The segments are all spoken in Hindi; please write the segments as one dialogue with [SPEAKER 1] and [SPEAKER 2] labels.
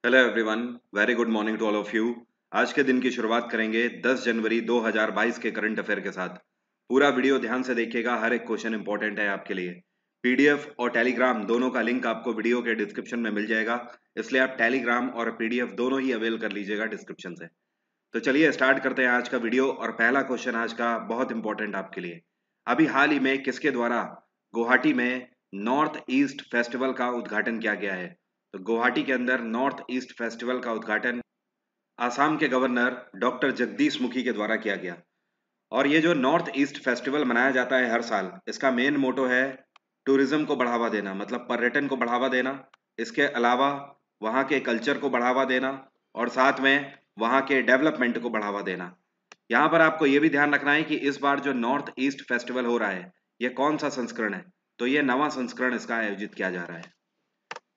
[SPEAKER 1] Hello everyone, very good morning to all of you. आज के दिन की शुरुआत करेंगे 10 जनवरी 2022 के करंट अफेयर के साथ। पूरा वीडियो ध्यान से देखिएगा, हर एक क्वेश्चन इंपॉर्टेंट है आपके लिए। पीडीएफ और टेलीग्राम दोनों का लिंक आपको वीडियो के डिस्क्रिप्शन में मिल जाएगा, इसलिए आप टेलीग्राम और पीडीएफ दोनों ही अवेल कर लीजिएगा डिस्क्रिप्शन से। तो चलिए स्टार्ट करते हैं आज का वीडियो। और पहला क्वेश्चन आज का बहुत इंपॉर्टेंट आपके लिए। अभी हाल ही में किसके द्वारा गुवाहाटी में नॉर्थ ईस्ट फेस्टिवल का उद्घाटन किया गया है? तो गुवाहाटी के अंदर नॉर्थ ईस्ट फेस्टिवल का उद्घाटन आसाम के गवर्नर डॉक्टर जगदीश मुखी के द्वारा किया गया। और ये जो नॉर्थ ईस्ट फेस्टिवल मनाया जाता है हर साल, इसका मेन मोटो है टूरिज्म को बढ़ावा देना, मतलब पर्यटन को बढ़ावा देना। इसके अलावा वहाँ के कल्चर को बढ़ावा देना और साथ में वहाँ के डेवलपमेंट को बढ़ावा देना। यहाँ पर आपको ये भी ध्यान रखना है कि इस बार जो नॉर्थ ईस्ट फेस्टिवल हो रहा है, ये कौन सा संस्करण है? तो ये नवा संस्करण इसका आयोजित किया जा रहा है।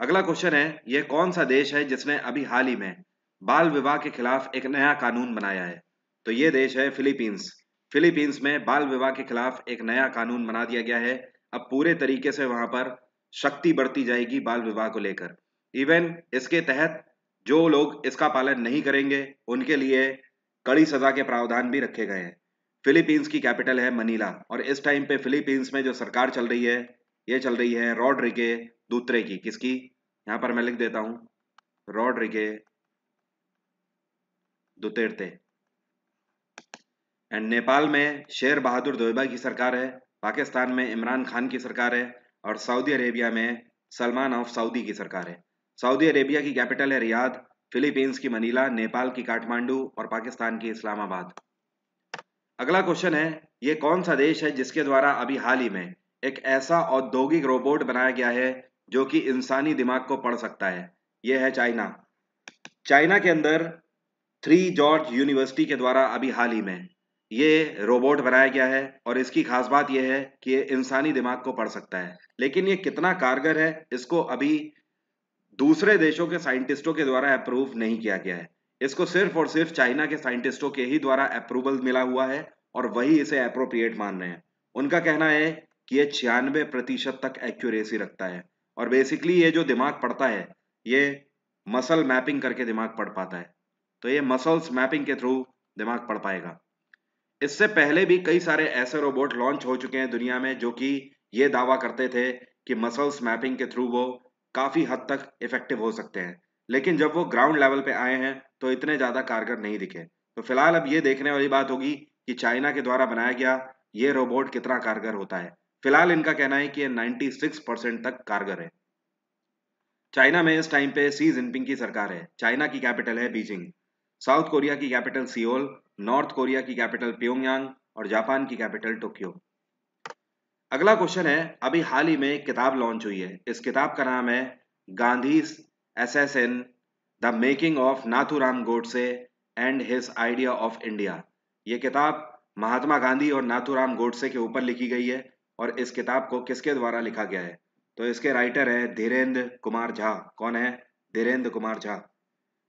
[SPEAKER 1] अगला क्वेश्चन है, ये कौन सा देश है जिसने अभी हाल ही में बाल विवाह के खिलाफ एक नया कानून बनाया है? तो ये देश है फिलीपींस। फिलीपींस में बाल विवाह के खिलाफ एक नया कानून बना दिया गया है। अब पूरे तरीके से वहां पर शक्ति बढ़ती जाएगी बाल विवाह को लेकर। इवन इसके तहत जो लोग इसका पालन नहीं करेंगे उनके लिए कड़ी सजा के प्रावधान भी रखे गए हैं। फिलीपींस की कैपिटल है मनीला, और इस टाइम पे फिलीपींस में जो सरकार चल रही है, ये चल रही है रॉड्रिगे दूतरे की। किसकी? यहाँ पर मैं लिख देता हूं, रॉड्रिगे दुतेर्ते। एंड नेपाल में शेर बहादुर दोइबा की सरकार है। पाकिस्तान में इमरान खान की सरकार है। और सऊदी अरेबिया में सलमान ऑफ सऊदी की सरकार है। सऊदी अरेबिया की कैपिटल है रियाद, फिलीपींस की मनीला, नेपाल की काठमांडू और पाकिस्तान की इस्लामाबाद। अगला क्वेश्चन है, ये कौन सा देश है जिसके द्वारा अभी हाल ही में एक ऐसा औद्योगिक रोबोट बनाया गया है जो कि इंसानी दिमाग को पढ़ सकता है? यह है चाइना। चाइना के अंदर थ्री जॉर्ज यूनिवर्सिटी के द्वारा अभी हाल ही में ये रोबोट बनाया गया है, और इसकी खास बात यह है कि ये इंसानी दिमाग को पढ़ सकता है। लेकिन ये कितना कारगर है, इसको अभी दूसरे देशों के साइंटिस्टों के द्वारा अप्रूव नहीं किया गया है। इसको सिर्फ और सिर्फ चाइना के साइंटिस्टों के ही द्वारा अप्रूवल मिला हुआ है, और वही इसे अप्रोप्रिएट मान रहे हैं। उनका कहना है कि ये 96% तक एक्यूरेसी रखता है, और बेसिकली ये जो दिमाग पढ़ता है, ये मसल मैपिंग करके दिमाग पढ़ पाता है। तो ये मसल्स मैपिंग के थ्रू दिमाग पढ़ पाएगा। इससे पहले भी कई सारे ऐसे रोबोट लॉन्च हो चुके हैं दुनिया में जो कि ये दावा करते थे कि मसल्स मैपिंग के थ्रू वो काफी हद तक इफेक्टिव हो सकते हैं, लेकिन जब वो ग्राउंड लेवल पे आए हैं तो इतने ज्यादा कारगर नहीं दिखे। तो फिलहाल अब ये देखने वाली बात होगी कि चाइना के द्वारा बनाया गया ये रोबोट कितना कारगर होता है। फिलहाल इनका कहना है कि ये 96% तक कारगर है। चाइना में इस टाइम पे सी जिनपिंग की सरकार है। चाइना की कैपिटल है बीजिंग। साउथ कोरिया की कैपिटल सियोल, नॉर्थ कोरिया की कैपिटल प्योंगयांग और जापान की कैपिटल टोक्यो। अगला क्वेश्चन है, अभी हाल ही में एक किताब लॉन्च हुई है। इस किताब का नाम है Gandhi assassin, the making of Nathuram Godse and his idea of India. ये किताब महात्मा गांधी और नाथूराम गोडसे के ऊपर लिखी गई है। और इस किताब को किसके द्वारा लिखा गया है? तो इसके राइटर है धीरेन्द्र कुमार झा। कौन है? धीरेन्द्र कुमार झा।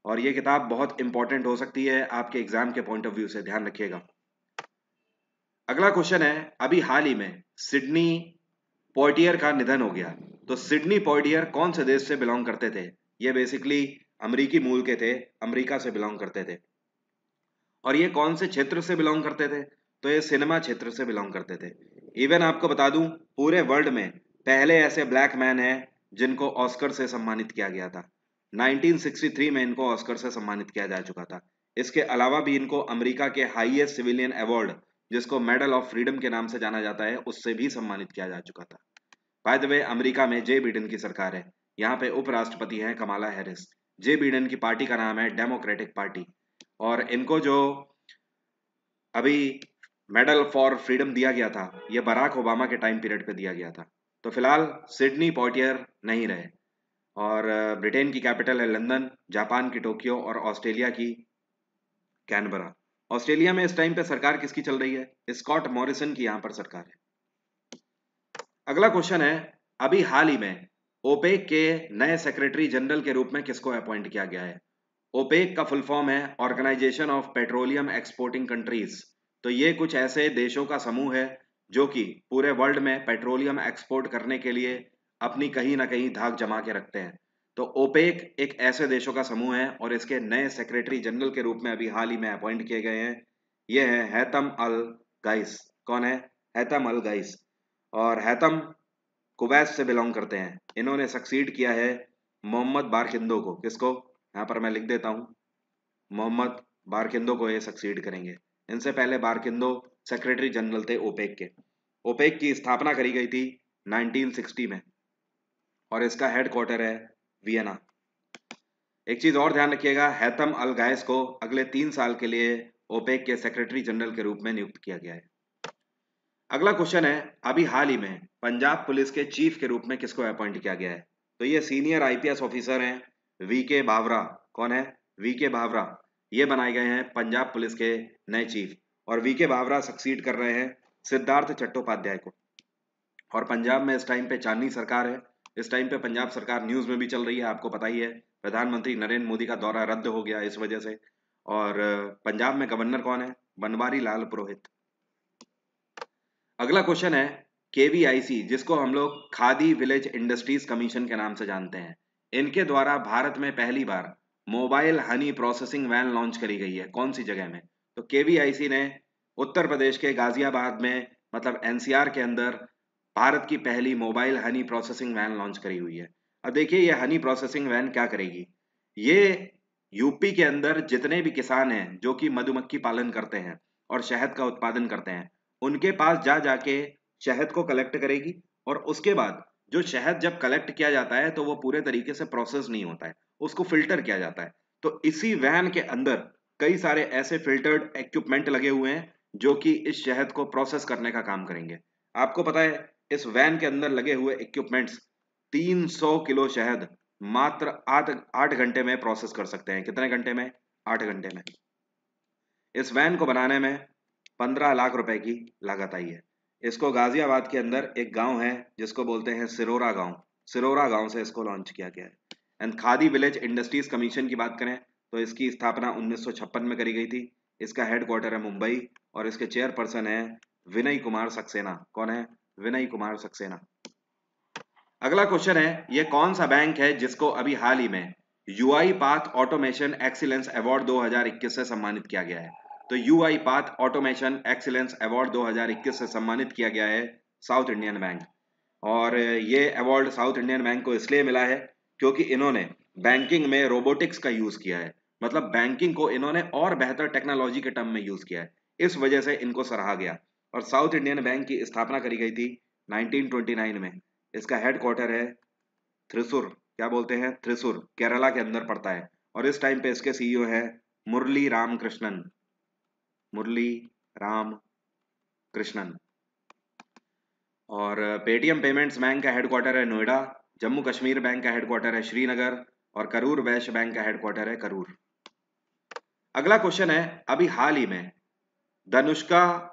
[SPEAKER 1] और ये किताब बहुत इंपॉर्टेंट हो सकती है आपके एग्जाम के पॉइंट ऑफ व्यू से, ध्यान रखिएगा। अगला क्वेश्चन है, अभी हाल ही में सिडनी पोइटियर का निधन हो गया। तो सिडनी पोइटियर कौन से देश से बिलोंग करते थे? ये बेसिकली अमेरिकी मूल के थे, अमेरिका से बिलोंग करते थे। और ये कौन से क्षेत्र से बिलोंग करते थे? तो ये सिनेमा क्षेत्र से बिलोंग करते थे। इवन आपको बता दूं, पूरे वर्ल्ड में पहले ऐसे ब्लैक मैन हैं जिनको ऑस्कर से सम्मानित किया गया था। 1963 में इनको ऑस्कर से सम्मानित किया जा चुका था। इसके अलावा भी इनको अमेरिका के हाईएस्ट सिविलियन अवार्ड, जिसको मेडल ऑफ फ्रीडम के नाम से जाना जाता है, उससे भी सम्मानित किया जा चुका था। बाय द वे, अमेरिका में जे बिडेन की सरकार है। यहाँ पे उपराष्ट्रपति हैं कमाला हैरिस। जे बिडेन की पार्टी का नाम है डेमोक्रेटिक पार्टी। और इनको जो अभी मेडल फॉर फ्रीडम दिया गया था, ये बराक ओबामा के टाइम पीरियड पे दिया गया था। तो फिलहाल सिडनी पोइटियर नहीं रहे। और ब्रिटेन की कैपिटल है लंदन, जापान की टोक्यो और ऑस्ट्रेलिया की कैनबरा। ऑस्ट्रेलिया में इस टाइम पे सरकार किसकी चल रही है? स्कॉट मॉरिसन की यहाँ पर सरकार है। अगला क्वेश्चन है, अभी हाल ही में ओपेक के नए सेक्रेटरी जनरल के रूप में किसको अपॉइंट किया गया है? ओपेक का फुल फॉर्म है organisation of petroleum exporting countries. तो ये कुछ ऐसे देशों का समूह है जो कि पूरे वर्ल्ड में पेट्रोलियम एक्सपोर्ट करने के लिए अपनी कहीं ना कहीं धाक जमा के रखते हैं। तो ओपेक एक ऐसे देशों का समूह है और इसके नए सेक्रेटरी जनरल के रूप में अभी हाल ही में अपॉइंट किए गए हैं। ये है हैतम अल गाइस। कौन है? हैतम अल गाइस। और हैतम कुवैत से बिलोंग करते हैं। इन्होंने सक्सीड किया है मोहम्मद बारकिंदो को। किसको? यहाँ पर मैं लिख देता हूँ, मोहम्मद बारकिंदो को ये सक्सीड करेंगे। इनसे पहले बारकिंदो सेक्रेटरी जनरल थे ओपेक के। ओपेक की स्थापना करी गई थी 1960 में और इसका हेडक्वार्टर है वियना। एक चीज और ध्यान रखिएगा, हैतम अल गाइस को अगले 3 साल के लिए ओपेक के सेक्रेटरी जनरल के रूप में नियुक्त किया गया है। अगला क्वेश्चन है, अभी हाल ही में पंजाब पुलिस के चीफ के रूप में किसको अपॉइंट किया गया है? तो ये सीनियर आईपीएस ऑफिसर हैं वीके बावरा। कौन है? वीके बावरा। ये बनाए गए हैं पंजाब पुलिस के नए चीफ। और वीके बावरा सक्सीड कर रहे हैं सिद्धार्थ चट्टोपाध्याय को। और पंजाब में इस टाइम पे चांदनी सरकार है। इस टाइम पे पंजाब सरकार न्यूज में भी चल रही है, आपको पता ही है। प्रधानमंत्री नरेंद्र मोदी का दौरा रद्द हो गया इस वजह से। और पंजाब में गवर्नर कौन है? बनवारी लाल पुरोहित। अगला क्वेश्चन है, केवीआईसी जिसको हम लोग खादी विलेज इंडस्ट्रीज कमीशन के नाम से जानते हैं, इनके द्वारा भारत में पहली बार mobile honey processing van launch करी गई है। कौन सी जगह में? तो केवीआईसी ने उत्तर प्रदेश के गाजियाबाद में, मतलब एनसीआर के अंदर, भारत की पहली mobile honey processing van launch करी हुई है। अब देखिए ये हनी प्रोसेसिंग वैन क्या करेगी। ये यूपी के अंदर जितने भी किसान हैं जो कि मधुमक्खी पालन करते हैं और शहद का उत्पादन करते हैं, उनके पास जा जाके शहद को कलेक्ट करेगी। और उसके बाद जो शहद जब कलेक्ट किया जाता है तो वो पूरे तरीके से प्रोसेस नहीं होता है, उसको फिल्टर किया जाता है। तो इसी वैन के अंदर कई सारे ऐसे फिल्टर्ड इक्विपमेंट लगे हुए हैं जो कि इस शहद को प्रोसेस करने का काम करेंगे। आपको पता है इस वैन के अंदर लगे हुए इक्विपमेंट्स 300 किलो शहद मात्र 8 घंटे में प्रोसेस कर सकते हैं। कितने घंटे में? 8 घंटे में। इस वैन को बनाने में 15 लाख रुपए की लागत आई है। इसको गाजियाबाद के अंदर एक गांव है जिसको बोलते हैं सिरोरा गांव, सिरोरा गांव से इसको लॉन्च किया गया है। And khadi village industries commission की बात करें तो इसकी स्थापना 1956 में करी गई थी। इसका हेडक्वार्टर है मुंबई और इसके चेयरपर्सन है विनय कुमार सक्सेना। कौन है? विनय कुमार सक्सेना। अगला क्वेश्चन है, ये कौन सा बैंक है जिसको अभी हाल ही में UI path automation excellence award 2021 से सम्मानित किया गया है? तो UI path automation excellence award 2021 से सम्मानित किया गया है साउथ इंडियन बैंक। और ये अवार्ड साउथ इंडियन बैंक को इसलिए मिला है क्योंकि इन्होंने बैंकिंग में रोबोटिक्स का यूज किया है। मतलब बैंकिंग को इन्होंने और बेहतर टेक्नोलॉजी के टर्म में यूज किया है, इस वजह से इनको सराहा गया। और साउथ इंडियन बैंक की स्थापना करी गई थी 1929 में। इसका हेडक्वार्टर है थ्रिसुर। क्या बोलते हैं? थ्रिसुर, केरला के अंदर पड़ता है। और इस टाइम पे इसके सीईओ है मुरली राम कृष्णन। मुरली राम कृष्णन। और पेटीएम पेमेंट्स बैंक का हेडक्वार्टर है नोएडा। जम्मू कश्मीर बैंक का हेडक्वार्टर है श्रीनगर। और करूर वैश्य बैंक का हेडक्वार्टर है करूर। अगला क्वेश्चन है, अभी हाल ही में धनुष्का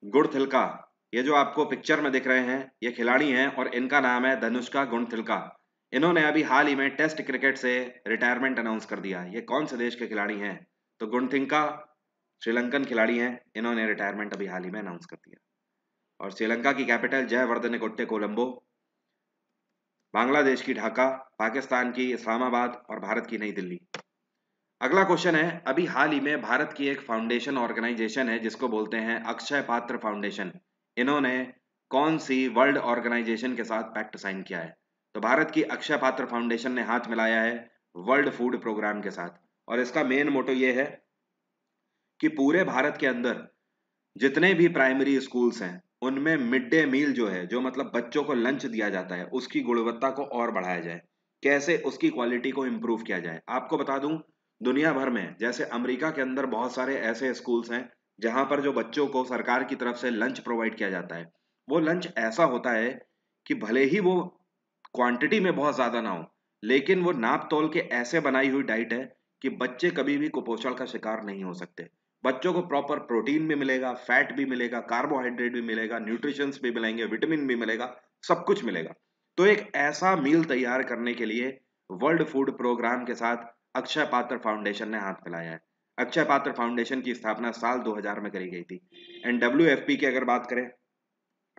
[SPEAKER 1] गुणथिलका, ये जो आपको पिक्चर में दिख रहे हैं ये खिलाड़ी हैं और इनका नाम है धनुष्का गुणथिलका। इन्होंने अभी हाल ही में टेस्ट क्रिकेट से रिटायरमेंट अनाउंस कर दिया। ये कौन से देश के खिलाड़ी हैं? तो गुणथिलका श्रीलंकन खिलाड़ी हैं। इन्होंने रिटायरमेंट अभी हाल ही में अनाउंस कर दिया। और श्रीलंका की कैपिटल जयवर्धनेगोट्टे कोलंबो, बांग्लादेश की ढाका, पाकिस्तान की इस्लामाबाद और भारत की नई दिल्ली। अगला क्वेश्चन है, अभी हाल ही में भारत की एक फाउंडेशन ऑर्गेनाइजेशन है जिसको बोलते हैं अक्षय पात्र फाउंडेशन। इन्होंने कौन सी वर्ल्ड ऑर्गेनाइजेशन के साथ पैक्ट साइन किया है? तो भारत की अक्षय पात्र फाउंडेशन ने हाथ मिलाया है वर्ल्ड फूड प्रोग्राम के साथ। और इसका मेन मोटो ये है कि पूरे भारत के अंदर जितने भी प्राइमरी स्कूल्स हैं उनमें मिड डे मील जो है, जो मतलब बच्चों को लंच दिया जाता है, उसकी गुणवत्ता को और बढ़ाया जाए। कैसे उसकी क्वालिटी को इम्प्रूव किया जाए? आपको बता दूं, दुनिया भर में जैसे अमेरिका के अंदर बहुत सारे ऐसे स्कूल्स हैं जहां पर जो बच्चों को सरकार की तरफ से लंच प्रोवाइड किया जाता है, वो लंच ऐसा होता है कि भले ही वो क्वांटिटी में बहुत ज्यादा ना हो, लेकिन वो नाप तोल के ऐसे बनाई हुई डाइट है कि बच्चे कभी भी कुपोषण का शिकार नहीं हो सकते। बच्चों को प्रॉपर प्रोटीन भी मिलेगा, फैट भी मिलेगा, कार्बोहाइड्रेट भी मिलेगा, न्यूट्रिशंस भी मिलेंगे, विटामिन भी मिलेगा, सब कुछ मिलेगा। तो एक ऐसा मील तैयार करने के लिए वर्ल्ड फूड प्रोग्राम के साथ अक्षय पात्र फाउंडेशन ने हाथ मिलाया है। अक्षय पात्र फाउंडेशन की स्थापना साल 2000 में करी गई थी। एंड डब्ल्यूएफपी की अगर बात करें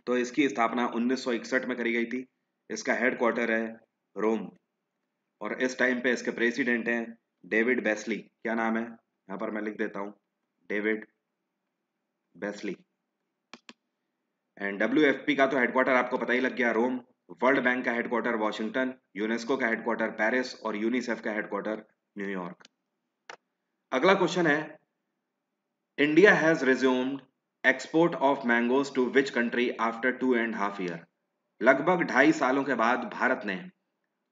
[SPEAKER 1] तो इसकी स्थापना 1961 में करी गई थी। इसका हेडक्वार्टर है रोम। और इस टाइम पे इसके प्रेसिडेंट हैं डेविड बेस्ली। क्या नाम है, यहाँ पर मैं लिख देता हूँ, डेविड बेस्ली। एंड WFP का तो हेडक्वार्टर आपको पता ही लग गया, रोम। वर्ल्ड बैंक का हेडक्वार्टर वाशिंगटन, यूनेस्को का हेडक्वार्टर पेरिस और यूनिसेफ का हेडक्वार्टर न्यूयॉर्क। अगला क्वेश्चन है, India has resumed export of mangoes to which country after 2.5 year. लगभग 2.5 सालों के बाद भारत ने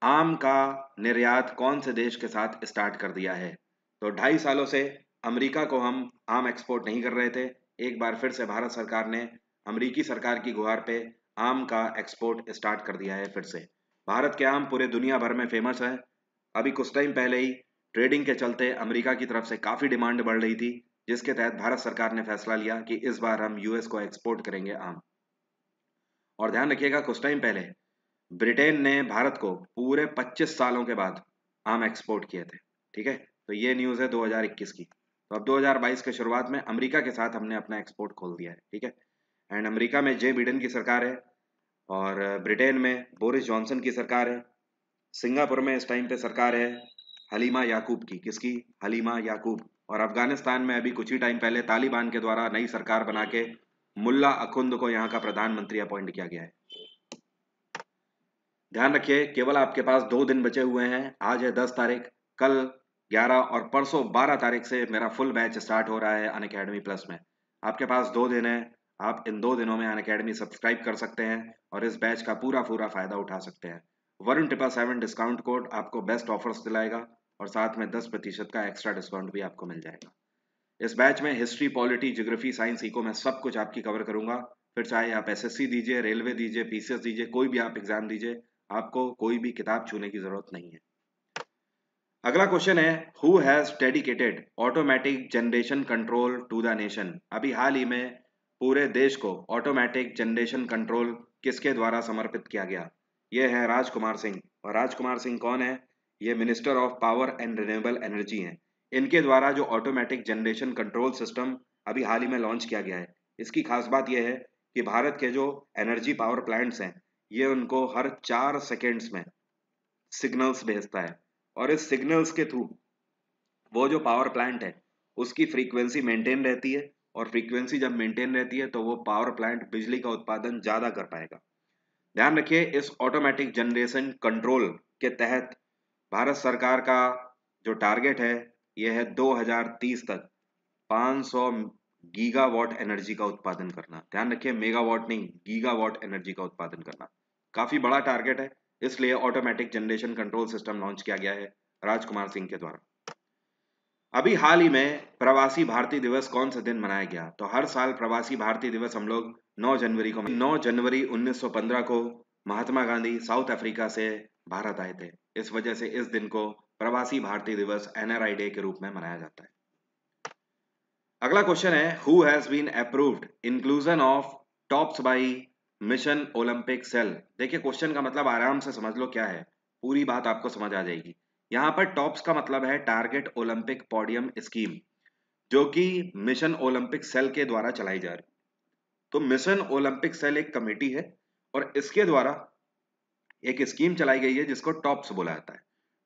[SPEAKER 1] आम का निर्यात कौन से देश के साथ स्टार्ट कर दिया है? तो 2.5 सालों से अमेरिका को हम आम एक्सपोर्ट नहीं कर रहे थे। एक बार फिर से भारत सरकार ने अमेरिकी सरकार की गुहार पे आम का एक्सपोर्ट स्टार्ट कर दिया है फिर से। भारत के आम पूरे दुनिया भर में फेमस है। अभी कुछ टाइम पहले ही ट्रेडिंग के चलते अमेरिका की तरफ से काफ़ी डिमांड बढ़ रही थी, जिसके तहत भारत सरकार ने फैसला लिया कि इस बार हम यूएस को एक्सपोर्ट करेंगे आम। और ध्यान रखिएगा, कुछ टाइम पहले ब्रिटेन ने भारत को पूरे 25 सालों के बाद आम एक्सपोर्ट किए थे। ठीक है, तो ये न्यूज़ है 2021 की। तो अब 2022 के शुरुआत में अमेरिका के साथ हमने अपना एक्सपोर्ट खोल दिया है। ठीक है, एंड अमेरिका में जे बिडेन की सरकार है और ब्रिटेन में बोरिस जॉनसन की सरकार है। सिंगापुर में इस टाइम पे सरकार है हलीमा याकूब की। किसकी? हलीमा याकूब। और अफगानिस्तान में अभी कुछ ही टाइम पहले तालिबान के द्वारा नई सरकार बना के मुल्ला अखुंद को यहाँ का प्रधानमंत्री अपॉइंट किया गया है। ध्यान रखिए, केवल आपके पास 2 दिन बचे हुए हैं। आज है 10 तारीख, कल 11 और परसों 12 तारीख से मेरा फुल बैच स्टार्ट हो रहा है अनअकैडमी प्लस में। आपके पास 2 दिन है, आप इन 2 दिनों में अनअकैडमी सब्सक्राइब कर सकते हैं और इस बैच का पूरा फायदा उठा सकते हैं। वरुण 777 डिस्काउंट कोड आपको बेस्ट ऑफर्स दिलाएगा और साथ में 10% का एक्स्ट्रा डिस्काउंट भी आपको मिल जाएगा। इस बैच में history, polity, geography, science, eco में सब कुछ आपकी कवर करूंगा। फिर चाहे आप SSC दीजिए, रेलवे दीजिए, PCS दीजिए, कोई भी आप एग्जाम दीजिए, आपको कोई भी किताब छूने की जरूरत नहीं है। अगला क्वेश्चन है, who has dedicated automatic generation control to the nation. अभी हाल ही में पूरे देश को ऑटोमेटिक जनरेशन कंट्रोल किसके द्वारा समर्पित किया गया? यह है राजकुमार सिंह। और राजकुमार सिंह कौन है? ये minister of power and renewable energy हैं। इनके द्वारा जो ऑटोमेटिक जनरेशन कंट्रोल सिस्टम अभी हाल ही में लॉन्च किया गया है, इसकी खास बात यह है कि भारत के जो एनर्जी पावर प्लांट्स हैं, ये उनको हर 4 सेकेंड्स में सिग्नल्स भेजता है और इस सिग्नल्स के थ्रू वो जो पावर प्लांट है उसकी फ्रीक्वेंसी मेंटेन रहती है और फ्रीक्वेंसी जब मेंटेन रहती है तो वो पावर प्लांट बिजली का उत्पादन ज़्यादा कर पाएगा। ध्यान रखिए, इस ऑटोमेटिक जनरेशन कंट्रोल के तहत भारत सरकार का जो टारगेट है यह है 2030 तक 500 गीगावाट एनर्जी का उत्पादन करना। ध्यान रखिए, मेगावाट नहीं, गीगावाट एनर्जी का उत्पादन करना काफी बड़ा टारगेट है, इसलिए automatic generation control system launch किया गया है राजकुमार सिंह के द्वारा। अभी हाल ही में प्रवासी भारतीय दिवस कौन से दिन मनाया गया? तो हर साल प्रवासी भारतीय दिवस हम लोग 9 जनवरी को 9 जनवरी 1915 को महात्मा गांधी साउथ अफ्रीका से भारत आए थे। इस वजह से इस दिन को प्रवासी भारतीय दिवस NRI डे के रूप में मनाया जाता है। अगला क्वेश्चन है, who has been approved inclusion of TOPS by mission Olympic cell. देखिए, क्वेश्चन का मतलब आराम से समझ लो क्या है, पूरी बात आपको समझ आ जाएगी। यहाँ पर टॉप्स का मतलब है टारगेट ओलंपिक पोडियम स्कीम, जो कि मिशन ओलंपिक सेल के द्वारा चलाई जा रही। तो मिशन ओलंपिक सेल एक कमेटी है और इसके द्वारा एक स्कीम चलाई गई है जिसको टॉप्स बोला जाता है।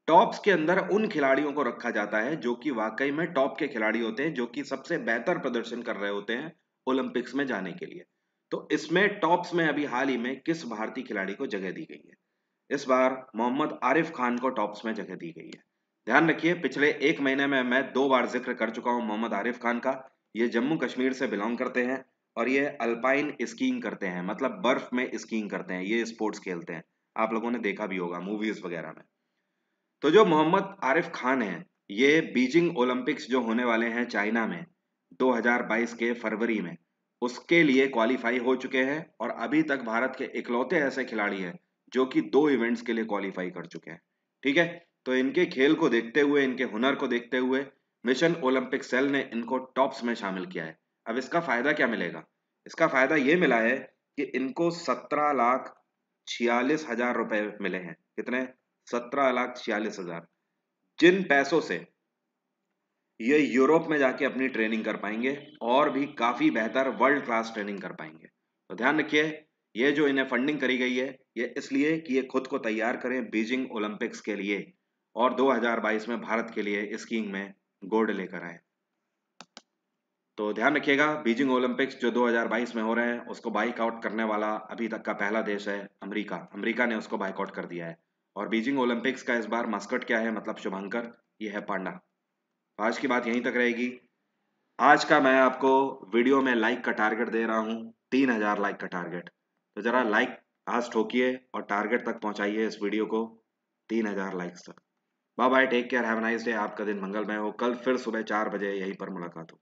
[SPEAKER 1] टॉप्स के अंदर उन खिलाड़ियों को रखा जाता है जो कि वाकई में टॉप के खिलाड़ी होते हैं, जो कि सबसे बेहतर प्रदर्शन कर रहे होते हैं ओलंपिक्स में जाने के लिए। तो इसमें टॉप्स में अभी हाल ही में किस भारतीय खिलाड़ी को जगह दी गई है? इस बार मोहम्मद आरिफ खान को टॉप्स में जगह दी गई है। ध्यान रखिए, पिछले 1 महीने में मैं 2 बार जिक्र कर चुका हूं मोहम्मद आरिफ खान का। ये जम्मू कश्मीर से बिलोंग करते हैं और ये अल्पाइन स्कीइंग करते हैं, मतलब बर्फ में स्कीइंग करते हैं, ये स्पोर्ट्स खेलते हैं। आप लोगों ने देखा भी होगा मूवीज वगैरह में। तो जो मोहम्मद आरिफ खान है, ये बीजिंग ओलंपिक्स जो होने वाले हैं चाइना में 2022 के फरवरी में, उसके लिए क्वालिफाई हो चुके हैं और अभी तक भारत के इकलौते ऐसे खिलाड़ी हैं जो कि 2 इवेंट्स के लिए क्वालिफाई कर चुके हैं। ठीक है, तो इनके खेल को देखते हुए, इनके हुनर को देखते हुए मिशन ओलंपिक सेल ने इनको टॉप्स में शामिल किया है। अब इसका फायदा क्या मिलेगा? इसका फायदा ये मिला है कि इनको 17,46,000 रुपए मिले हैं। कितने? 17,46,000, जिन पैसों से ये यूरोप में जाके अपनी ट्रेनिंग कर पाएंगे और भी काफी बेहतर वर्ल्ड क्लास ट्रेनिंग कर पाएंगे। तो ध्यान रखिए, ये जो इन्हें फंडिंग करी गई है ये इसलिए कि ये खुद को तैयार करें बीजिंग ओलंपिक्स के लिए और 2022 में भारत के लिए स्कीइंग में गोल्ड लेकर आए। तो ध्यान रखिएगा, बीजिंग ओलंपिक्स जो 2022 में हो रहे हैं उसको बाइकआउट करने वाला अभी तक का पहला देश है अमेरिका। अमेरिका ने उसको बाइकआउट कर दिया है। और बीजिंग ओलंपिक्स का इस बार मस्कट क्या है, मतलब शुभंकर, ये है पांडा। आज की बात यहीं तक रहेगी। आज का मैं आपको वीडियो में लाइक का टारगेट दे रहा हूँ, 3000 लाइक का टारगेट। तो जरा लाइक आज ठोकिए और टारगेट तक पहुंचाइए इस वीडियो को, 3000 लाइक्स तक। Bye bye, take care, have a nice day. आपका दिन मंगलमय हो। कल फिर सुबह 4 बजे यहीं पर मुलाकात हो।